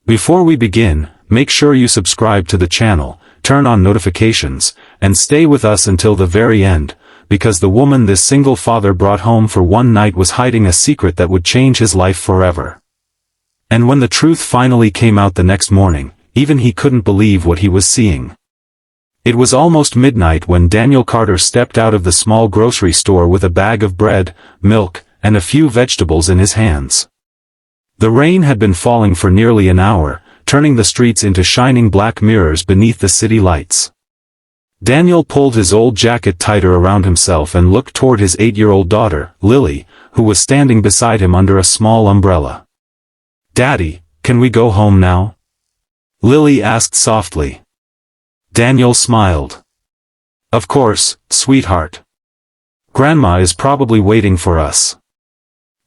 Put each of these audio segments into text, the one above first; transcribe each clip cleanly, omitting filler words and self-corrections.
Before we begin, make sure you subscribe to the channel, turn on notifications, and stay with us until the very end, because the woman this single father brought home for one night was hiding a secret that would change his life forever. And when the truth finally came out the next morning, even he couldn't believe what he was seeing. It was almost midnight when Daniel Carter stepped out of the small grocery store with a bag of bread, milk, and a few vegetables in his hands. The rain had been falling for nearly an hour, turning the streets into shining black mirrors beneath the city lights. Daniel pulled his old jacket tighter around himself and looked toward his 8-year-old daughter, Lily, who was standing beside him under a small umbrella. "Daddy, can we go home now?" Lily asked softly. Daniel smiled. "Of course, sweetheart. Grandma is probably waiting for us."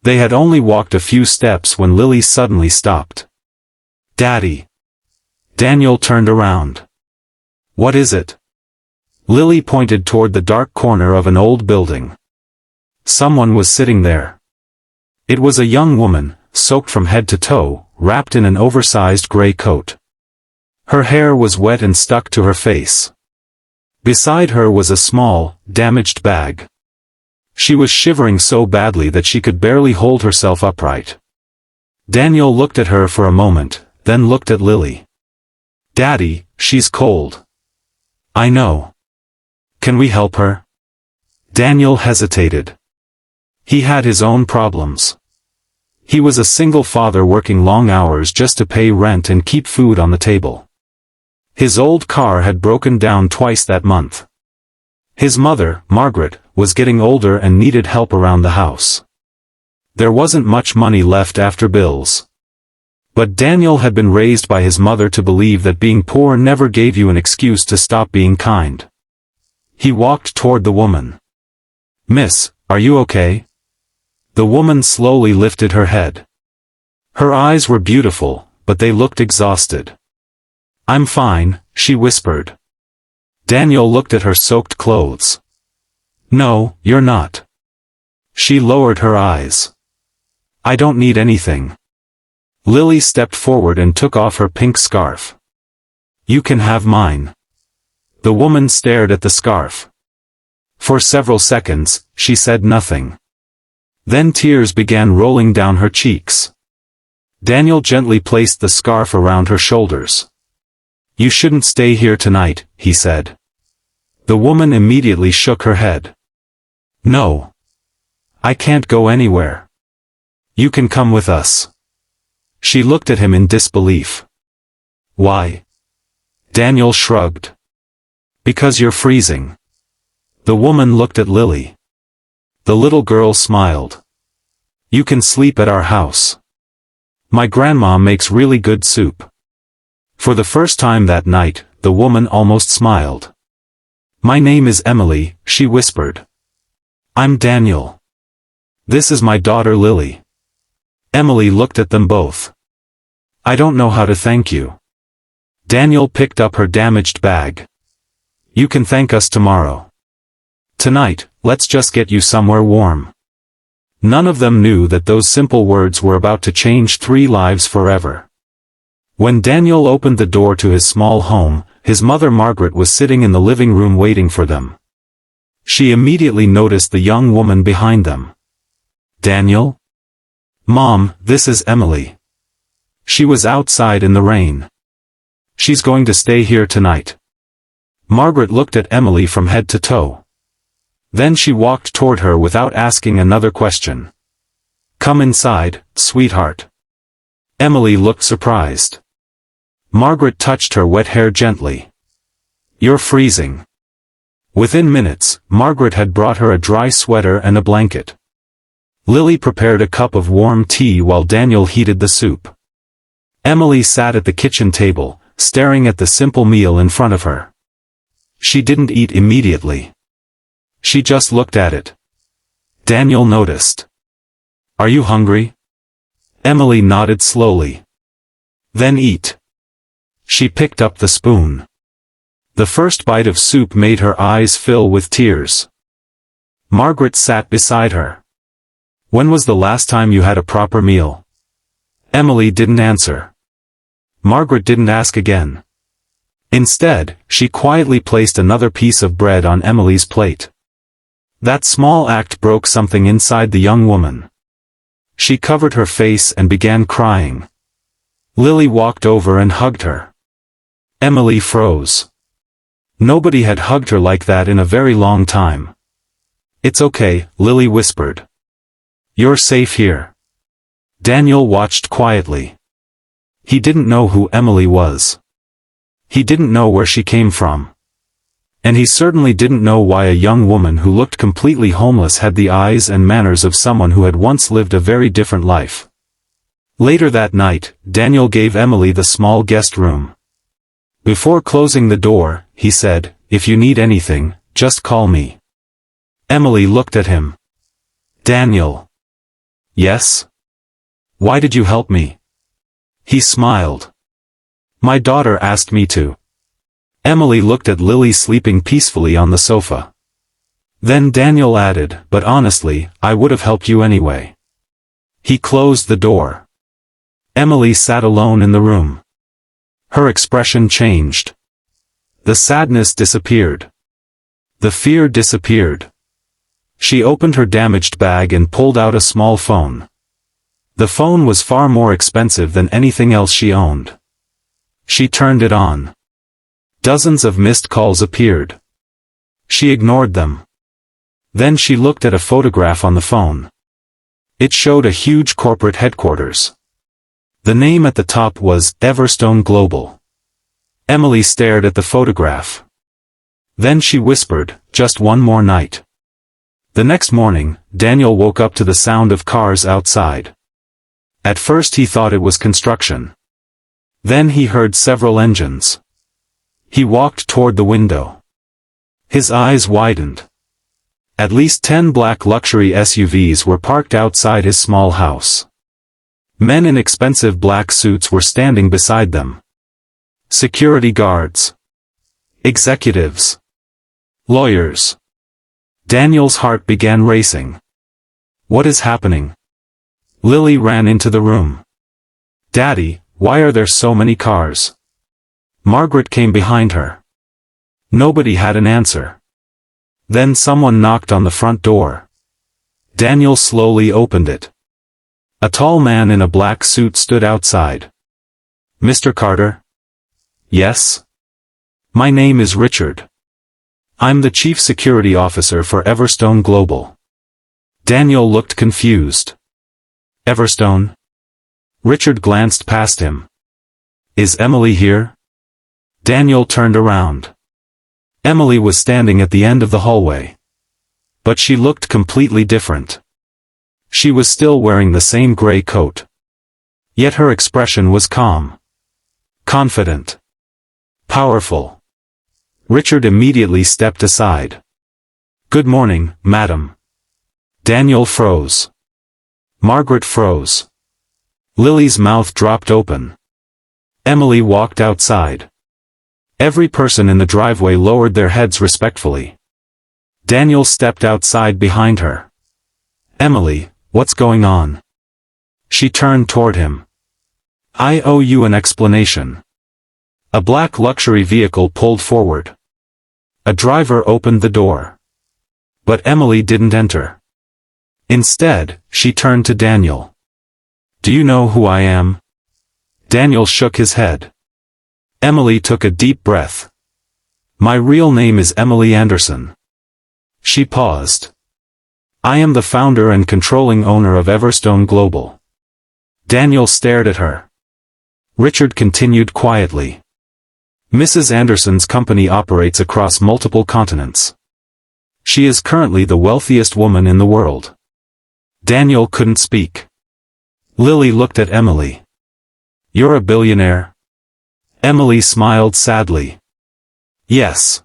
They had only walked a few steps when Lily suddenly stopped. "Daddy." Daniel turned around. "What is it?" Lily pointed toward the dark corner of an old building. Someone was sitting there. It was a young woman, soaked from head to toe, wrapped in an oversized gray coat. Her hair was wet and stuck to her face. Beside her was a small, damaged bag. She was shivering so badly that she could barely hold herself upright. Daniel looked at her for a moment, then looked at Lily. "Daddy, she's cold." "I know. Can we help her?" Daniel hesitated. He had his own problems. He was a single father working long hours just to pay rent and keep food on the table. His old car had broken down twice that month. His mother, Margaret, was getting older and needed help around the house. There wasn't much money left after bills. But Daniel had been raised by his mother to believe that being poor never gave you an excuse to stop being kind. He walked toward the woman. "Miss, are you okay?" The woman slowly lifted her head. Her eyes were beautiful, but they looked exhausted. "I'm fine," she whispered. Daniel looked at her soaked clothes. "No, you're not." She lowered her eyes. "I don't need anything." Lily stepped forward and took off her pink scarf. "You can have mine." The woman stared at the scarf. For several seconds, she said nothing. Then tears began rolling down her cheeks. Daniel gently placed the scarf around her shoulders. "You shouldn't stay here tonight," he said. The woman immediately shook her head. "No. I can't go anywhere. You can come with us." She looked at him in disbelief. "Why?" Daniel shrugged. "Because you're freezing." The woman looked at Lily. The little girl smiled. "You can sleep at our house. My grandma makes really good soup." For the first time that night, the woman almost smiled. "My name is Emily," she whispered. "I'm Daniel. This is my daughter Lily." Emily looked at them both. "I don't know how to thank you." Daniel picked up her damaged bag. "You can thank us tomorrow. Tonight, let's just get you somewhere warm." None of them knew that those simple words were about to change 3 lives forever. When Daniel opened the door to his small home, his mother Margaret was sitting in the living room waiting for them. She immediately noticed the young woman behind them. "Daniel?" "Mom, this is Emily." She was outside in the rain. "She's going to stay here tonight." Margaret looked at Emily from head to toe. Then she walked toward her without asking another question. "Come inside, sweetheart." Emily looked surprised. Margaret touched her wet hair gently. "You're freezing." Within minutes, Margaret had brought her a dry sweater and a blanket. Lily prepared a cup of warm tea while Daniel heated the soup. Emily sat at the kitchen table, staring at the simple meal in front of her. She didn't eat immediately. She just looked at it. Daniel noticed. "Are you hungry?" Emily nodded slowly. "Then eat." She picked up the spoon. The first bite of soup made her eyes fill with tears. Margaret sat beside her. "When was the last time you had a proper meal?" Emily didn't answer. Margaret didn't ask again. Instead, she quietly placed another piece of bread on Emily's plate. That small act broke something inside the young woman. She covered her face and began crying. Lily walked over and hugged her. Emily froze. Nobody had hugged her like that in a very long time. "It's okay," Lily whispered. "You're safe here." Daniel watched quietly. He didn't know who Emily was. He didn't know where she came from. And he certainly didn't know why a young woman who looked completely homeless had the eyes and manners of someone who had once lived a very different life. Later that night, Daniel gave Emily the small guest room. Before closing the door, he said, "If you need anything, just call me." Emily looked at him. "Daniel." "Yes? Why did you help me?" He smiled. "My daughter asked me to." Emily looked at Lily sleeping peacefully on the sofa. Then Daniel added, "But honestly, I would have helped you anyway." He closed the door. Emily sat alone in the room. Her expression changed. The sadness disappeared. The fear disappeared. She opened her damaged bag and pulled out a small phone. The phone was far more expensive than anything else she owned. She turned it on. Dozens of missed calls appeared. She ignored them. Then she looked at a photograph on the phone. It showed a huge corporate headquarters. The name at the top was Everstone Global. Emily stared at the photograph. Then she whispered, "Just one more night." The next morning, Daniel woke up to the sound of cars outside. At first he thought it was construction. Then he heard several engines. He walked toward the window. His eyes widened. At least 10 black luxury SUVs were parked outside his small house. Men in expensive black suits were standing beside them. Security guards. Executives. Lawyers. Daniel's heart began racing. What is happening? Lily ran into the room. "Daddy, why are there so many cars?" Margaret came behind her. Nobody had an answer. Then someone knocked on the front door. Daniel slowly opened it. A tall man in a black suit stood outside. "Mr. Carter?" "Yes?" "My name is Richard. I'm the Chief Security Officer for Everstone Global." Daniel looked confused. "Everstone?" Richard glanced past him. "Is Emily here?" Daniel turned around. Emily was standing at the end of the hallway. But she looked completely different. She was still wearing the same gray coat. Yet her expression was calm. Confident. Powerful. Richard immediately stepped aside. "Good morning, madam." Daniel froze. Margaret froze. Lily's mouth dropped open. Emily walked outside. Every person in the driveway lowered their heads respectfully. Daniel stepped outside behind her. "Emily, what's going on?" She turned toward him. "I owe you an explanation." A black luxury vehicle pulled forward. A driver opened the door. But Emily didn't enter. Instead, she turned to Daniel. "Do you know who I am?" Daniel shook his head. Emily took a deep breath. "My real name is Emily Anderson." She paused. "I am the founder and controlling owner of Everstone Global." Daniel stared at her. Richard continued quietly. "Mrs. Anderson's company operates across multiple continents. She is currently the wealthiest woman in the world." Daniel couldn't speak. Lily looked at Emily. "You're a billionaire?" Emily smiled sadly. "Yes."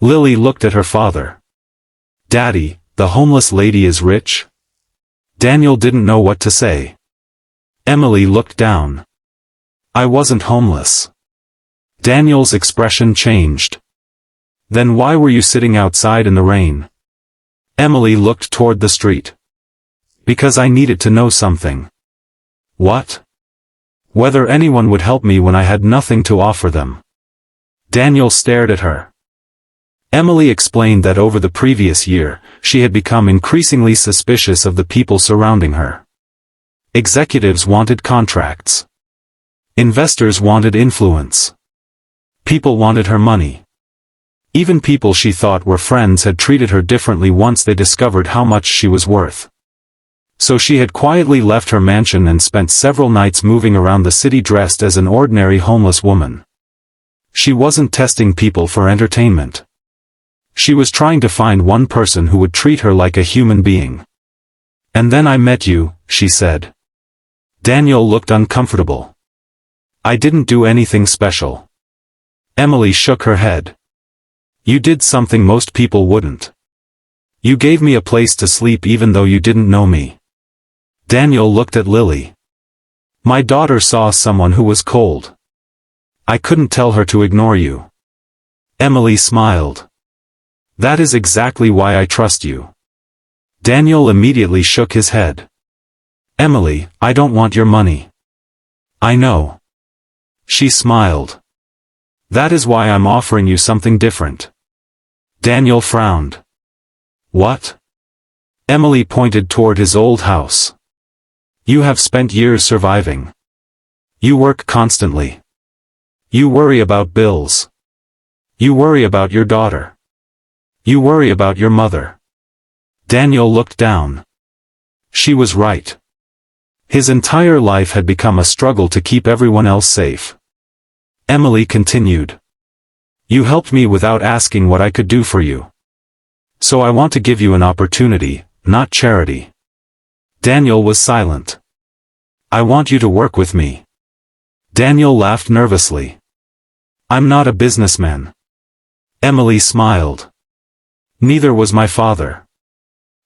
Lily looked at her father. "Daddy, the homeless lady is rich?" Daniel didn't know what to say. Emily looked down. "I wasn't homeless." Daniel's expression changed. "Then why were you sitting outside in the rain?" Emily looked toward the street. "Because I needed to know something." "What?" Whether anyone would help me when I had nothing to offer them. Daniel stared at her. Emily explained that over the previous year, she had become increasingly suspicious of the people surrounding her. Executives wanted contracts. Investors wanted influence. People wanted her money. Even people she thought were friends had treated her differently once they discovered how much she was worth. So she had quietly left her mansion and spent several nights moving around the city dressed as an ordinary homeless woman. She wasn't testing people for entertainment. She was trying to find one person who would treat her like a human being. "And then I met you," she said. Daniel looked uncomfortable. "I didn't do anything special." Emily shook her head. "You did something most people wouldn't. You gave me a place to sleep even though you didn't know me." Daniel looked at Lily. "My daughter saw someone who was cold. I couldn't tell her to ignore you." Emily smiled. "That is exactly why I trust you." Daniel immediately shook his head. "Emily, I don't want your money." "I know." She smiled. "That is why I'm offering you something different." Daniel frowned. "What?" Emily pointed toward his old house. "You have spent years surviving. You work constantly. You worry about bills. You worry about your daughter. You worry about your mother." Daniel looked down. She was right. His entire life had become a struggle to keep everyone else safe. Emily continued. "You helped me without asking what I could do for you. So I want to give you an opportunity, not charity." Daniel was silent. "I want you to work with me." Daniel laughed nervously. "I'm not a businessman." Emily smiled. "Neither was my father."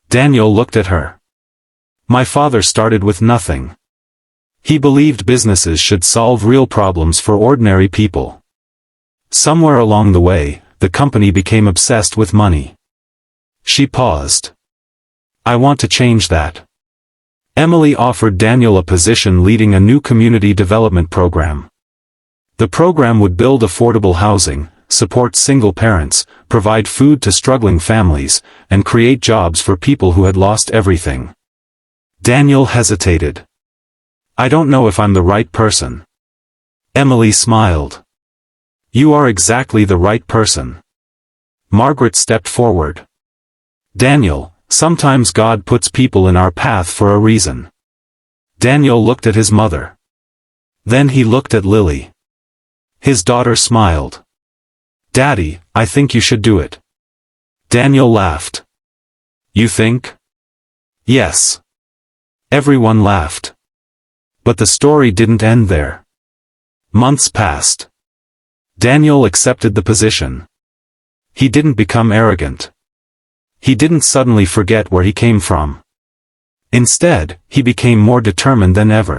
Daniel looked at her. "My father started with nothing. He believed businesses should solve real problems for ordinary people. Somewhere along the way, the company became obsessed with money." She paused. "I want to change that." Emily offered Daniel a position leading a new community development program. The program would build affordable housing, support single parents, provide food to struggling families, and create jobs for people who had lost everything. Daniel hesitated. "I don't know if I'm the right person." Emily smiled. "You are exactly the right person." Margaret stepped forward. "Daniel, sometimes God puts people in our path for a reason." Daniel looked at his mother. Then he looked at Lily. His daughter smiled. "Daddy, I think you should do it." Daniel laughed. "You think?" "Yes." Everyone laughed. But the story didn't end there. Months passed. Daniel accepted the position. He didn't become arrogant. He didn't suddenly forget where he came from. Instead, he became more determined than ever.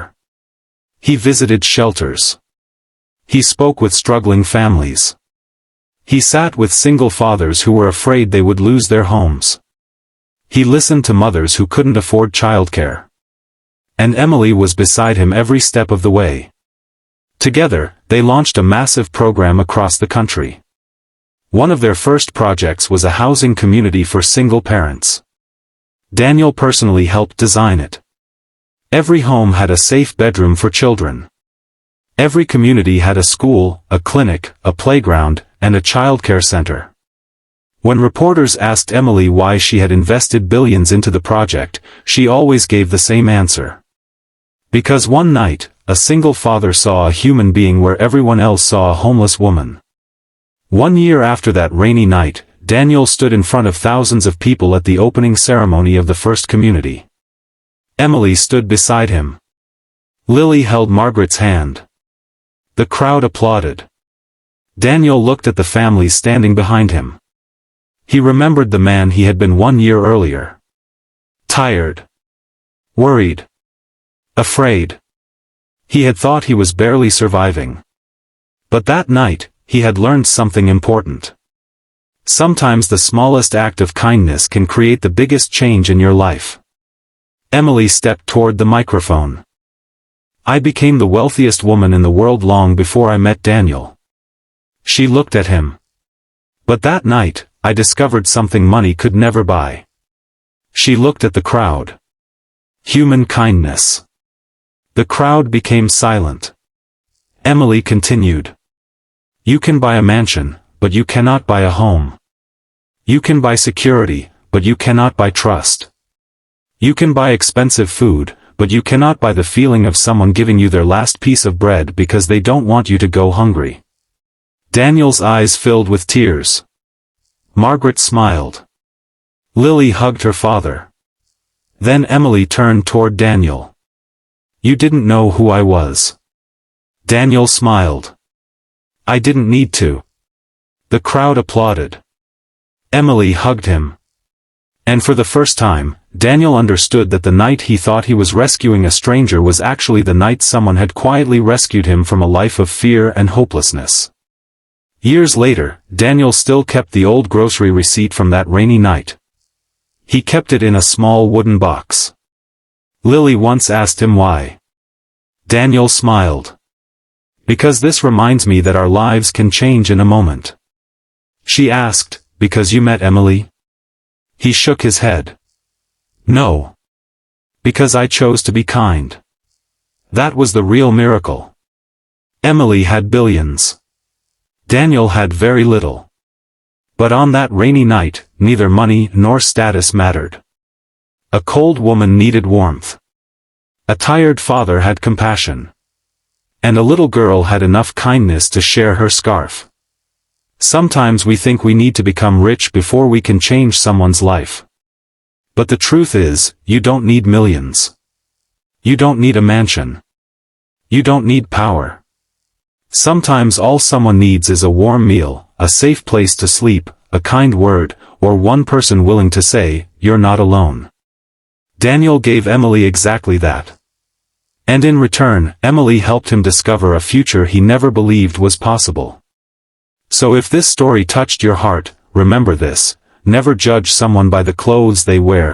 He visited shelters. He spoke with struggling families. He sat with single fathers who were afraid they would lose their homes. He listened to mothers who couldn't afford childcare. And Emily was beside him every step of the way. Together, they launched a massive program across the country. One of their first projects was a housing community for single parents. Daniel personally helped design it. Every home had a safe bedroom for children. Every community had a school, a clinic, a playground, and a childcare center. When reporters asked Emily why she had invested billions into the project, she always gave the same answer. Because one night, a single father saw a human being where everyone else saw a homeless woman. 1 year after that rainy night, Daniel stood in front of thousands of people at the opening ceremony of the first community. Emily stood beside him. Lily held Margaret's hand. The crowd applauded. Daniel looked at the families standing behind him. He remembered the man he had been 1 year earlier. Tired. Worried. Afraid. He had thought he was barely surviving. But that night, he had learned something important. Sometimes the smallest act of kindness can create the biggest change in your life. Emily stepped toward the microphone. I became the wealthiest woman in the world long before I met Daniel. She looked at him. But that night, I discovered something money could never buy. She looked at the crowd. Human kindness. The crowd became silent. Emily continued. You can buy a mansion, but you cannot buy a home. You can buy security, but you cannot buy trust. You can buy expensive food, but you cannot buy the feeling of someone giving you their last piece of bread because they don't want you to go hungry. Daniel's eyes filled with tears. Margaret smiled. Lily hugged her father. Then Emily turned toward Daniel. You didn't know who I was. Daniel smiled. I didn't need to. The crowd applauded. Emily hugged him. And for the first time, Daniel understood that the night he thought he was rescuing a stranger was actually the night someone had quietly rescued him from a life of fear and hopelessness. Years later, Daniel still kept the old grocery receipt from that rainy night. He kept it in a small wooden box. Lily once asked him why. Daniel smiled. Because this reminds me that our lives can change in a moment. She asked, because you met Emily? He shook his head. No. Because I chose to be kind. That was the real miracle. Emily had billions. Daniel had very little. But on that rainy night, neither money nor status mattered. A cold woman needed warmth. A tired father had compassion. And a little girl had enough kindness to share her scarf. Sometimes we think we need to become rich before we can change someone's life. But the truth is, you don't need millions. You don't need a mansion. You don't need power. Sometimes all someone needs is a warm meal, a safe place to sleep, a kind word, or one person willing to say, you're not alone. Daniel gave Emily exactly that. And in return, Emily helped him discover a future he never believed was possible. So if this story touched your heart, remember this: never judge someone by the clothes they wear,